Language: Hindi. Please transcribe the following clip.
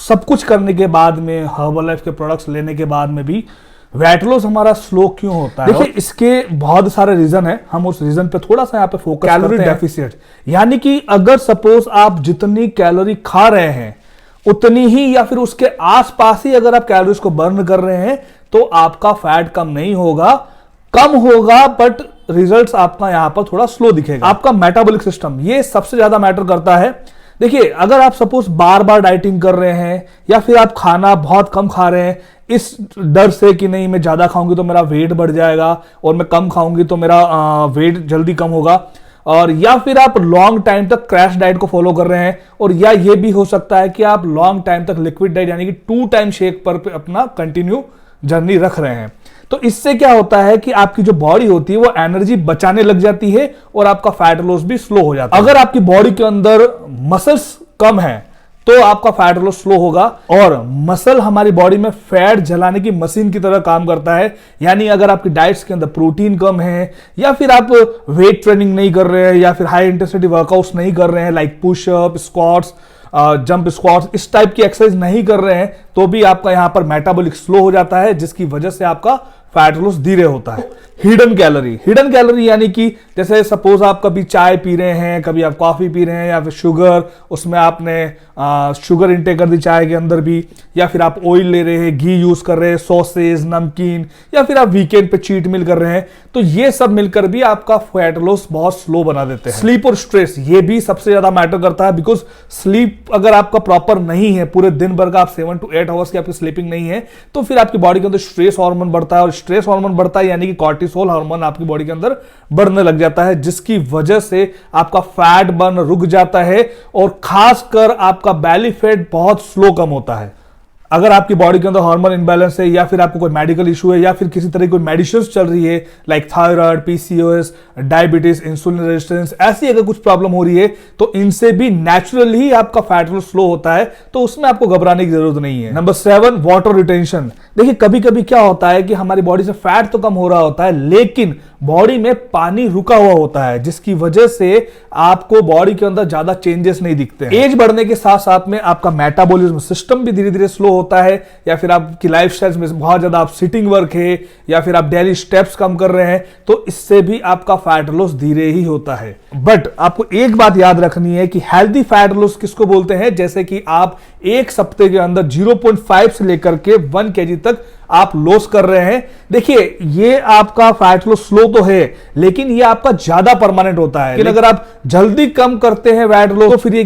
सब कुछ करने के बाद में, हर्बल के प्रोडक्ट्स लेने के बाद में भी वेट लॉस हमारा स्लो क्यों होता है? देखिए इसके बहुत सारे रीजन है, हम उस रीजन पे थोड़ा सा यहाँ पे फोकस करते हैं। कैलोरी डेफिसिट, यानी कि अगर सपोज आप जितनी कैलोरी खा रहे हैं उतनी ही या फिर उसके आसपास ही अगर आप कैलोरीज को बर्न कर रहे हैं तो आपका फैट कम नहीं होगा, कम होगा बट रिजल्ट्स आपका यहां पर थोड़ा स्लो दिखेगा। आपका मेटाबॉलिक सिस्टम ये सबसे ज्यादा मैटर करता है। देखिए अगर आप सपोज बार बार डाइटिंग कर रहे हैं या फिर आप खाना बहुत कम खा रहे हैं इस डर से कि नहीं मैं ज्यादा खाऊंगी तो मेरा वेट बढ़ जाएगा और मैं कम खाऊंगी तो मेरा वेट जल्दी कम होगा, और या फिर आप लॉन्ग टाइम तक क्रैश डाइट को फॉलो कर रहे हैं, और या ये भी हो सकता है कि आप लॉन्ग टाइम तक लिक्विड डाइट यानी कि 2 टाइम शेक पर अपना कंटिन्यू जर्नी रख रहे हैं, तो इससे क्या होता है कि आपकी जो बॉडी होती है वो एनर्जी बचाने लग जाती है और आपका फैट लॉस भी स्लो हो जाता है। अगर आपकी बॉडी के अंदर मसल्स कम है तो आपका फैट लॉस स्लो होगा, और मसल हमारी बॉडी में फैट जलाने की मशीन की तरह काम करता है। यानी अगर आपकी डाइट्स के अंदर प्रोटीन कम है या फिर आप वेट ट्रेनिंग नहीं कर रहे हैं या फिर हाई इंटेंसिटी वर्कआउट्स नहीं कर रहे हैं like pushup, squats, jump squats, इस टाइप की एक्सरसाइज नहीं कर रहे हैं तो भी आपका यहां पर मेटाबॉलिक स्लो हो जाता है, जिसकी वजह से आपका फैट लॉस धीरे होता है। हिडन कैलोरी यानी कि जैसे सपोज आप कभी चाय पी रहे हैं, कभी आप कॉफी पी रहे हैं या फिर शुगर, उसमें आपने शुगर इंटेक कर दी चाय के अंदर भी, या फिर आप ऑयल ले रहे हैं, घी यूज कर रहे हैं, सॉसेज, नमकीन, या फिर आप वीकेंड पे चीट मील कर रहे हैं, तो ये सब मिलकर भी आपका फैट लॉस बहुत स्लो बना देते हैं। स्लीप और स्ट्रेस ये भी सबसे ज्यादा मैटर करता है, बिकॉज स्लीप अगर आपका प्रॉपर नहीं है, पूरे दिन भर का आप 7 to 8 आवर्स की आपकी स्लीपिंग नहीं है, तो फिर आपकी बॉडी के अंदर स्ट्रेस हार्मोन बढ़ता है, और स्ट्रेस हार्मोन बढ़ता है यानी कि कॉर्टिसोल हार्मोन आपकी बॉडी के अंदर बढ़ने लग जाता है, जिसकी वजह से आपका फैट बर्न रुक जाता है और खासकर आपका बेली फैट बहुत स्लो कम होता है। अगर आपकी बॉडी के अंदर हार्मोन इनबैलेंस है या फिर आपको कोई मेडिकल इशू है या फिर किसी तरह की कोई मेडिसिन चल रही है like thyroid, PCOS, diabetes, insulin resistance, ऐसी अगर कुछ प्रॉब्लम हो रही है तो इनसे भी नेचुरली ही आपका फैट लॉस स्लो होता है, तो उसमें आपको घबराने की जरूरत नहीं है। Number 7, water retention. देखिए कभी कभी क्या होता है कि हमारी बॉडी से फैट तो कम हो रहा होता है लेकिन बॉडी में पानी रुका हुआ होता है, जिसकी वजह से आपको बॉडी के अंदर ज्यादा चेंजेस नहीं दिखते हैं। एज बढ़ने के साथ साथ में आपका मेटाबॉलिज्म सिस्टम भी धीरे धीरे स्लो होता है, या फिर आपकी लाइफस्टाइल में बहुत ज्यादा आप सिटिंग वर्क है या फिर आप डेली स्टेप्स कम कर रहे हैं, तो इससे भी आपका फैट लॉस धीरे ही होता है। बट आपको एक बात याद रखनी है कि हेल्दी फैट लॉस किसको बोलते हैं, जैसे कि आप एक सप्ताह के अंदर 0.5 से लेकर के 1 kg तक आप लॉस कर रहे हैं। देखिए ये आपका फैट लॉस स्लो तो है लेकिन ये आपका ज्यादा परमानेंट होता है। लेकिन अगर आप जल्दी कम करते हैं फैट लॉस तो फिर ये